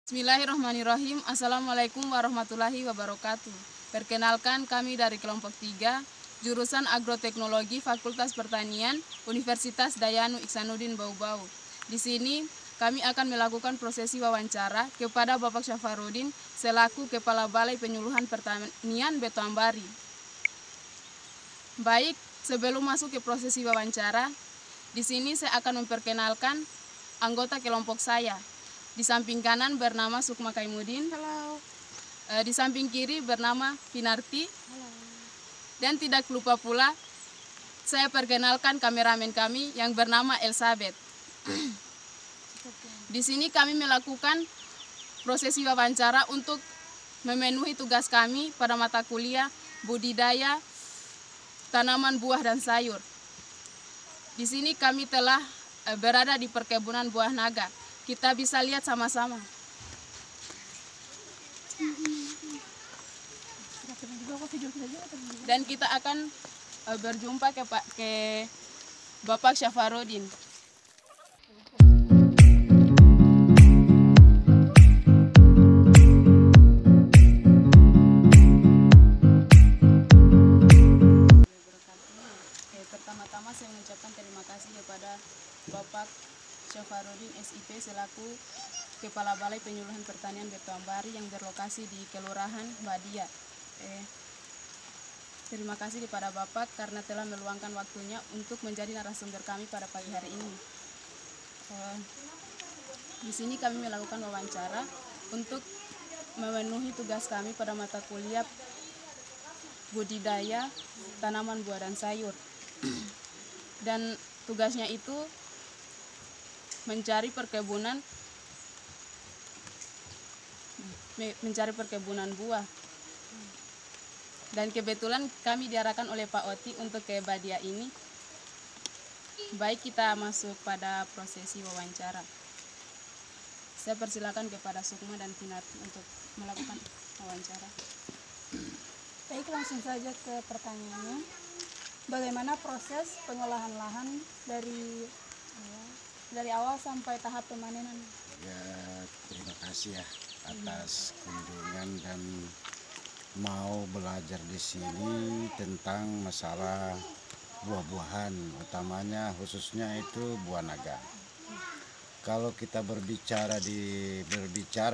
Bismillahirrahmanirrahim. Assalamualaikum warahmatullahi wabarakatuh. Perkenalkan, kami dari kelompok 3, jurusan Agroteknologi Fakultas Pertanian, Universitas Dayanu Iksanuddin Bau-Bau. Di sini kami akan melakukan prosesi wawancara kepada Bapak Syafarudin selaku Kepala Balai Penyuluhan Pertanian Batu Ambari. Baik, sebelum masuk ke prosesi wawancara, di sini saya akan memperkenalkan anggota kelompok saya. Di samping kanan bernama Sukma Kaimudin. Halo. Di samping kiri bernama Pinarti. Halo. Dan tidak lupa pula, saya perkenalkan kameramen kami yang bernama Elsabeth. Di sini kami melakukan prosesi wawancara untuk memenuhi tugas kami pada mata kuliah budidaya tanaman buah dan sayur. Di sini kami telah berada di perkebunan buah naga. Kita bisa lihat sama-sama. Dan kita akan berjumpa ke Bapak Syafarudin. Pertama-tama saya mengucapkan terima kasih kepada Bapak Syafarudin SIP selaku Kepala Balai Penyuluhan Pertanian Batu Ambari yang berlokasi di Kelurahan Badia. Terima kasih kepada Bapak karena telah meluangkan waktunya untuk menjadi narasumber kami pada pagi hari ini. Di sini kami melakukan wawancara untuk memenuhi tugas kami pada mata kuliah budidaya tanaman buah dan sayur. Dan tugasnya itu mencari perkebunan buah. Dan kebetulan kami diarahkan oleh Pak Oti untuk ke Badia ini. Baik, kita masuk pada prosesi wawancara. Saya persilakan kepada Sukma dan Pinarti untuk melakukan wawancara. Baik, langsung saja ke pertanyaannya. Bagaimana proses pengolahan lahan dari awal sampai tahap pemanenan? Ya, terima kasih ya atas kunjungan dan mau belajar di sini tentang masalah buah-buahan, utamanya khususnya itu buah naga. Kalau kita berbicara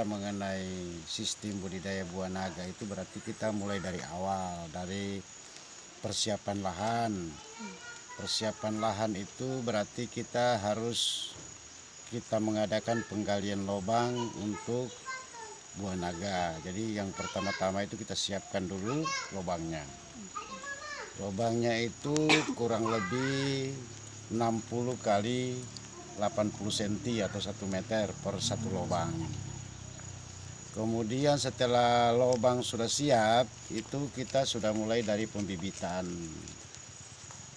mengenai sistem budidaya buah naga itu berarti kita mulai dari awal, dari persiapan lahan. Persiapan lahan itu berarti kita mengadakan penggalian lubang untuk buah naga. Jadi yang pertama-tama itu kita siapkan dulu lubangnya. Lubangnya itu kurang lebih 60 kali 80 cm atau 1 meter per satu lubang. Kemudian setelah lubang sudah siap, itu kita sudah mulai dari pembibitan.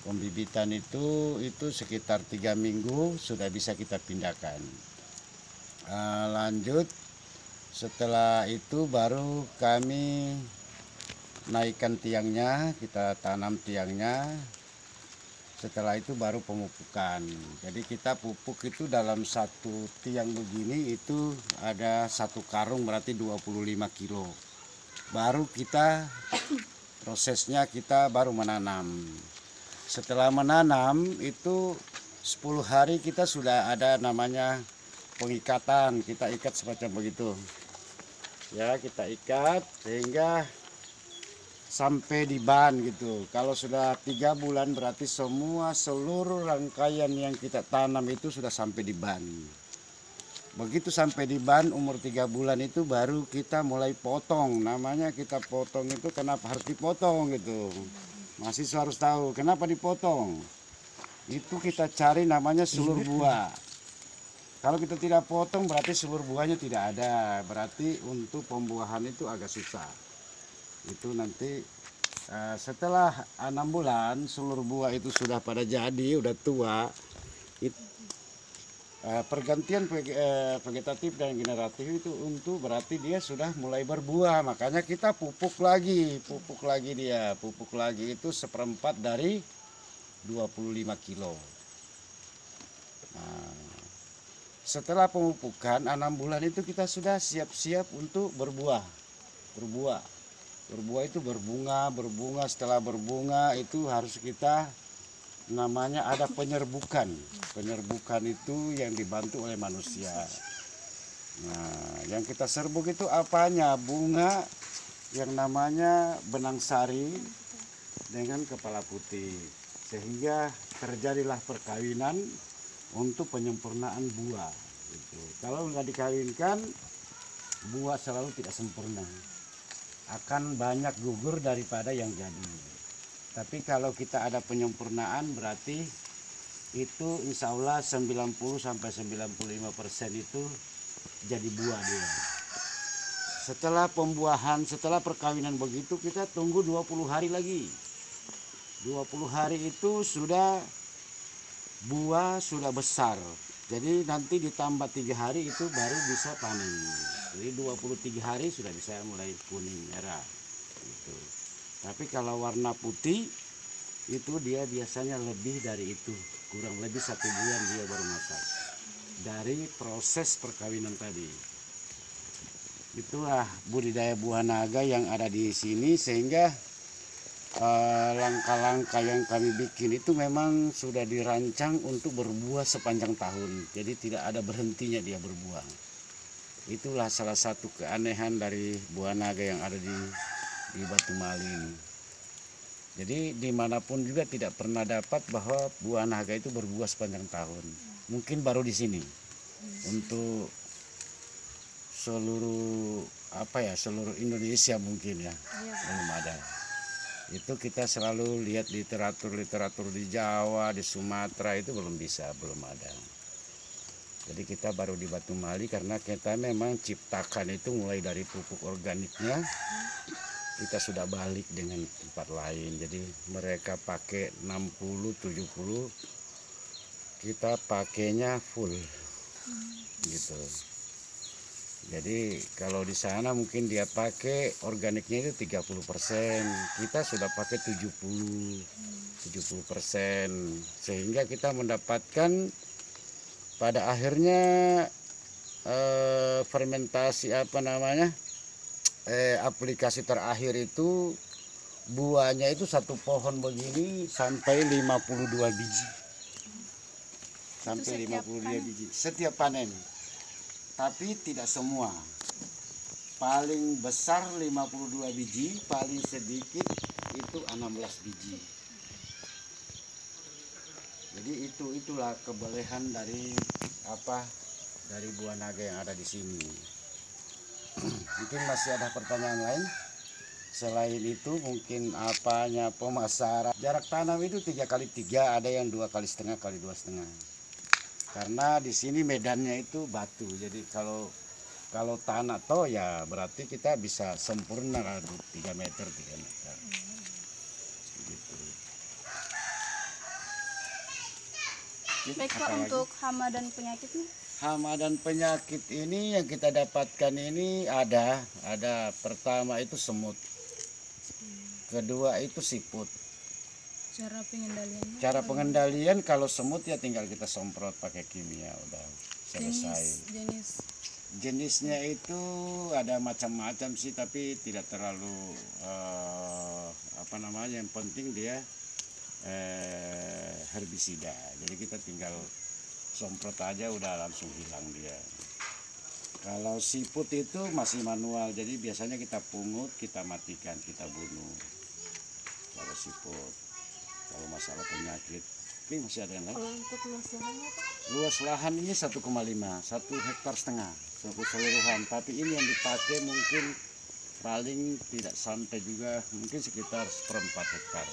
Pembibitan itu sekitar 3 minggu sudah bisa kita pindahkan. Lanjut, setelah itu baru kami naikkan tiangnya, kita tanam tiangnya. Setelah itu baru pemupukan. Jadi kita pupuk itu dalam satu tiang begini itu ada 1 karung berarti 25 kilo. Baru kita prosesnya kita baru menanam. Setelah menanam itu 10 hari kita sudah ada namanya pengikatan, kita ikat semacam begitu. Ya, kita ikat sehingga sampai di ban gitu. Kalau sudah 3 bulan berarti seluruh rangkaian yang kita tanam itu sudah sampai di ban. Begitu sampai di ban umur 3 bulan itu baru kita mulai potong. Namanya kita potong itu kenapa harus dipotong gitu. Mahasiswa harus tahu kenapa dipotong. Itu kita cari namanya sulur buah. Kalau kita tidak potong berarti sulur buahnya tidak ada. Berarti untuk pembuahan itu agak susah. Itu nanti setelah 6 bulan sulur buah itu sudah pada jadi, udah tua. Pergantian vegetatif dan generatif itu untuk berarti dia sudah mulai berbuah. Makanya kita pupuk lagi dia. Pupuk lagi itu 1/4 dari 25 kilo. Nah, Setelah pemupukan 6 bulan itu kita sudah siap-siap untuk berbuah. Berbuah itu berbunga. Setelah berbunga itu harus kita namanya ada penyerbukan. Penyerbukan itu yang dibantu oleh manusia. Nah, yang kita serbuk itu apanya? Bunga yang namanya benang sari dengan kepala putih. Sehingga terjadilah perkawinan untuk penyempurnaan buah. Gitu. Kalau nggak dikawinkan, buah selalu tidak sempurna. Akan banyak gugur daripada yang jadi. Tapi kalau kita ada penyempurnaan berarti itu insya Allah 90-95% itu jadi buah dia. Setelah pembuahan, setelah perkawinan begitu kita tunggu 20 hari lagi. 20 hari itu sudah buah sudah besar. Jadi nanti ditambah 3 hari itu baru bisa panen. Jadi 23 hari sudah bisa mulai kuning merah. Gitu. Tapi kalau warna putih itu dia biasanya lebih dari itu. Kurang lebih 1 bulan dia baru masak. Dari proses perkawinan tadi. Itulah budidaya buah naga yang ada di sini, sehingga langkah-langkah yang kami bikin itu memang sudah dirancang untuk berbuah sepanjang tahun. Jadi tidak ada berhentinya dia berbuah. Itulah salah satu keanehan dari buah naga yang ada di Batu Malin. Jadi dimanapun juga tidak pernah dapat bahwa buah naga itu berbuah sepanjang tahun. Mungkin baru di sini. Untuk seluruh seluruh Indonesia mungkin ya, belum ada. Itu kita selalu lihat literatur di Jawa, di Sumatera itu belum ada. Jadi kita baru di Batu Mali karena kita memang ciptakan itu mulai dari pupuk organiknya. Kita sudah balik dengan tempat lain. Jadi mereka pakai 60-70, kita pakainya full gitu. Jadi kalau di sana mungkin dia pakai organiknya itu 30%, kita sudah pakai 70%, sehingga kita mendapatkan pada akhirnya fermentasi aplikasi terakhir itu buahnya itu 1 pohon begini sampai 52 biji. Sampai 52 biji setiap panen. Tapi tidak semua. Paling besar 52 biji, paling sedikit itu 16 biji. Jadi itulah kebolehan dari buah naga yang ada di sini. Mungkin masih ada pertanyaan lain. Selain itu mungkin pemasaran. Jarak tanam itu 3x3, ada yang 2,5 x 2,5. Karena di sini medannya itu batu, jadi kalau tanah toh ya berarti kita bisa sempurna lah 3 meter. Gitu. Baik Pak, untuk hama dan penyakit nih? Hama dan penyakit ini yang kita dapatkan ini ada pertama itu semut, kedua itu siput. Cara pengendalian kalau semut ya tinggal kita semprot pakai kimia, udah selesai. Jenisnya itu ada macam-macam sih, tapi tidak terlalu yang penting dia herbisida. Jadi kita tinggal semprot aja udah langsung hilang dia. Kalau siput itu masih manual, jadi biasanya kita pungut, kita matikan, kita bunuh. Kalau siput. Kalau masalah penyakit, ini masih ada yang lain. Kalau untuk luas lahannya Pak? Luas lahan ini 1,5, 1,5 hektar keseluruhan. Tapi ini yang dipakai mungkin paling tidak sampai juga, mungkin sekitar 1/4 hektar.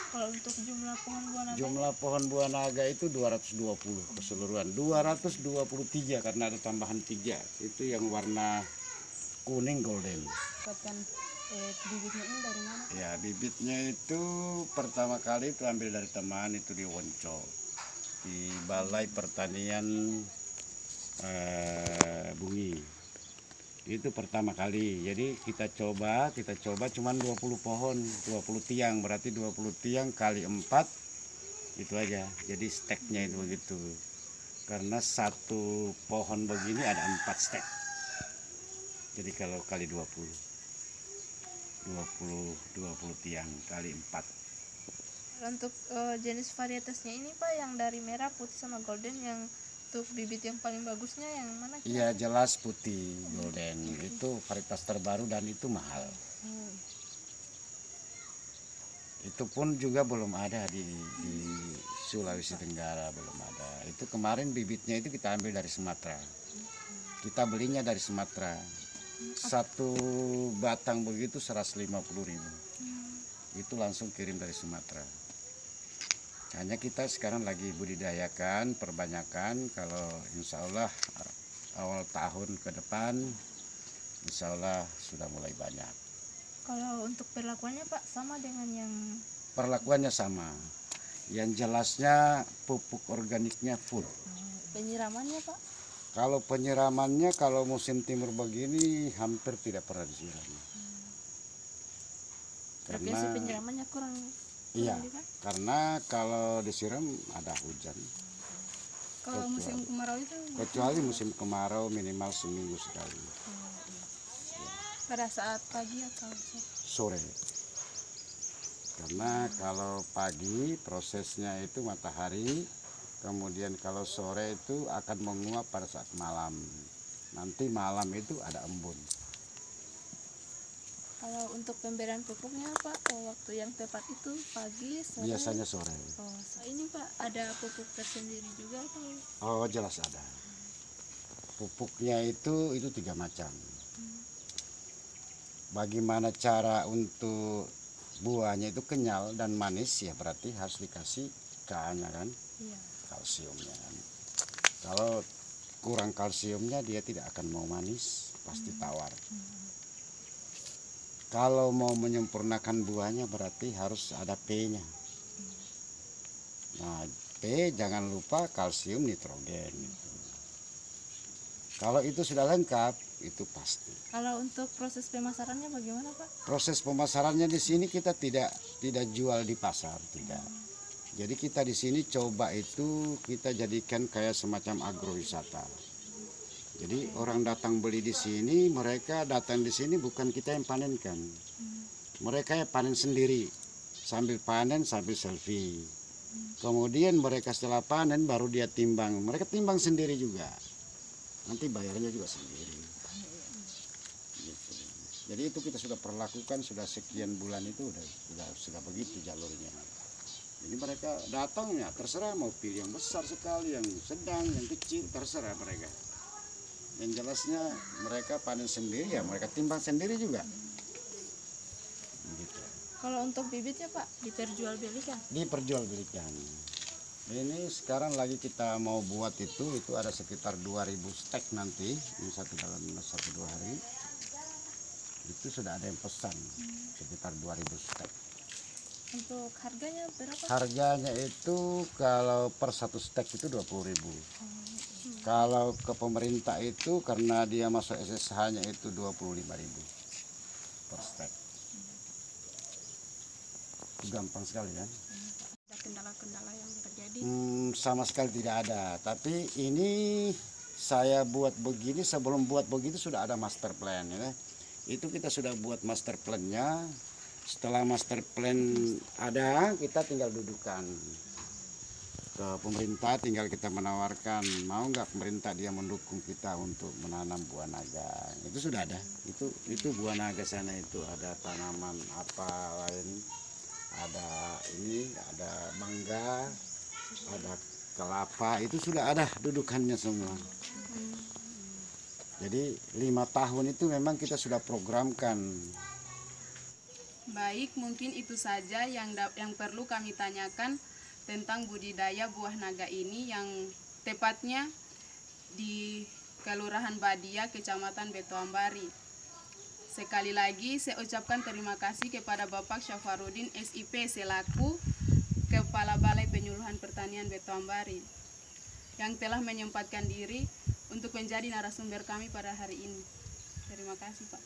Kalau untuk jumlah pohon buah naga? Jumlah pohon buah naga itu 220 keseluruhan. 223 karena ada tambahan 3. Itu yang warna kuning golden. Bibitnya ini dari mana? Ya, bibitnya itu pertama kali itu ambil dari teman itu di Wonco, di Balai Pertanian Bungi. Itu pertama kali. Jadi kita coba cuman 20 pohon, 20 tiang, berarti 20 tiang kali 4 itu aja. Jadi steknya itu begitu. karena satu pohon begini ada 4 stek. Jadi kalau kali 20 tiang kali 4. Untuk jenis varietasnya ini Pak, yang dari merah, putih sama golden, yang untuk bibit yang paling bagusnya yang mana? Iya, jelas putih golden itu varietas terbaru dan itu mahal. Itu pun juga belum ada di Sulawesi Tenggara, belum ada. Itu kemarin bibitnya itu kita ambil dari Sumatera. Kita belinya dari Sumatera. Satu batang begitu 150.000. Itu langsung kirim dari Sumatera. Hanya kita sekarang lagi budidayakan, perbanyakan. Kalau insya Allah awal tahun ke depan, insya Allah sudah mulai banyak. Kalau untuk perlakuannya Pak sama dengan yang Perlakuannya sama. Yang jelasnya pupuk organiknya full. penyiramannya Pak? Kalau penyiramannya kalau musim timur begini hampir tidak pernah disiram. Frekuensi penyiramannya kurang. Iya, karena kalau disiram ada hujan. Kalau musim kemarau itu Kecuali musim kemarau minimal seminggu sekali. pada saat pagi atau Sore. Karena kalau pagi prosesnya itu matahari, kemudian kalau sore itu akan menguap pada saat malam. Nanti malam itu ada embun. Kalau untuk pemberian pupuknya Pak, waktu yang tepat itu pagi, sore? Biasanya sore. Ini Pak ada pupuk tersendiri juga atau? Oh, jelas ada. Pupuknya itu 3 macam. Bagaimana cara untuk buahnya itu kenyal dan manis, ya berarti harus dikasih K-nya kan, Iya. kalsiumnya kan. Kalau kurang kalsiumnya dia tidak akan mau manis, pasti tawar. Kalau mau menyempurnakan buahnya berarti harus ada P-nya. Nah, P jangan lupa kalsium nitrogen. Kalau itu sudah lengkap, itu pasti. Kalau untuk proses pemasarannya bagaimana Pak? Proses pemasarannya di sini kita tidak jual di pasar, tidak. Jadi kita di sini coba itu kita jadikan kayak semacam agrowisata. Jadi orang datang beli di sini, mereka datang di sini bukan kita yang panenkan. Mereka yang panen sendiri, sambil panen sambil selfie. Kemudian mereka setelah panen baru dia timbang. Mereka timbang sendiri juga. Nanti bayarnya juga sendiri. Gitu. Jadi itu kita sudah perlakukan sudah sekian bulan itu sudah begitu jalurnya. Jadi mereka datangnya terserah mau pilih yang besar sekali, yang sedang, yang kecil, terserah mereka. Yang jelasnya mereka panen sendiri ya mereka timbang sendiri juga. Gitu. Kalau untuk bibitnya Pak diperjualbelikan? Diperjualbelikan. Ini sekarang lagi kita mau buat itu ada sekitar 2000 stek nanti dalam 1-2 hari. Itu sudah ada yang pesan sekitar 2000 stek. Untuk harganya berapa? Harganya itu kalau per 1 stek itu 20.000. Kalau ke pemerintah itu karena dia masuk SSH-nya itu 25.000 per stek. Gampang sekali kan? ada kendala-kendala yang terjadi? Sama sekali tidak ada. Tapi ini saya buat begini, sebelum buat begitu sudah ada master plan ya. Itu kita sudah buat master plan-nya. Setelah master plan ada, kita tinggal dudukan ke pemerintah, tinggal kita menawarkan mau nggak pemerintah dia mendukung kita untuk menanam buah naga. Itu sudah ada. Itu buah naga sana itu ada tanaman apa lain, ada ini, ada mangga, ada kelapa, itu sudah ada dudukannya semua. Jadi 5 tahun itu memang kita sudah programkan. Baik, mungkin itu saja yang perlu kami tanyakan tentang budidaya buah naga ini yang tepatnya di Kelurahan Badia, Kecamatan Betoambari. Sekali lagi saya ucapkan terima kasih kepada Bapak Syafarudin SIP selaku Kepala Balai Penyuluhan Pertanian Betoambari yang telah menyempatkan diri untuk menjadi narasumber kami pada hari ini. Terima kasih Pak.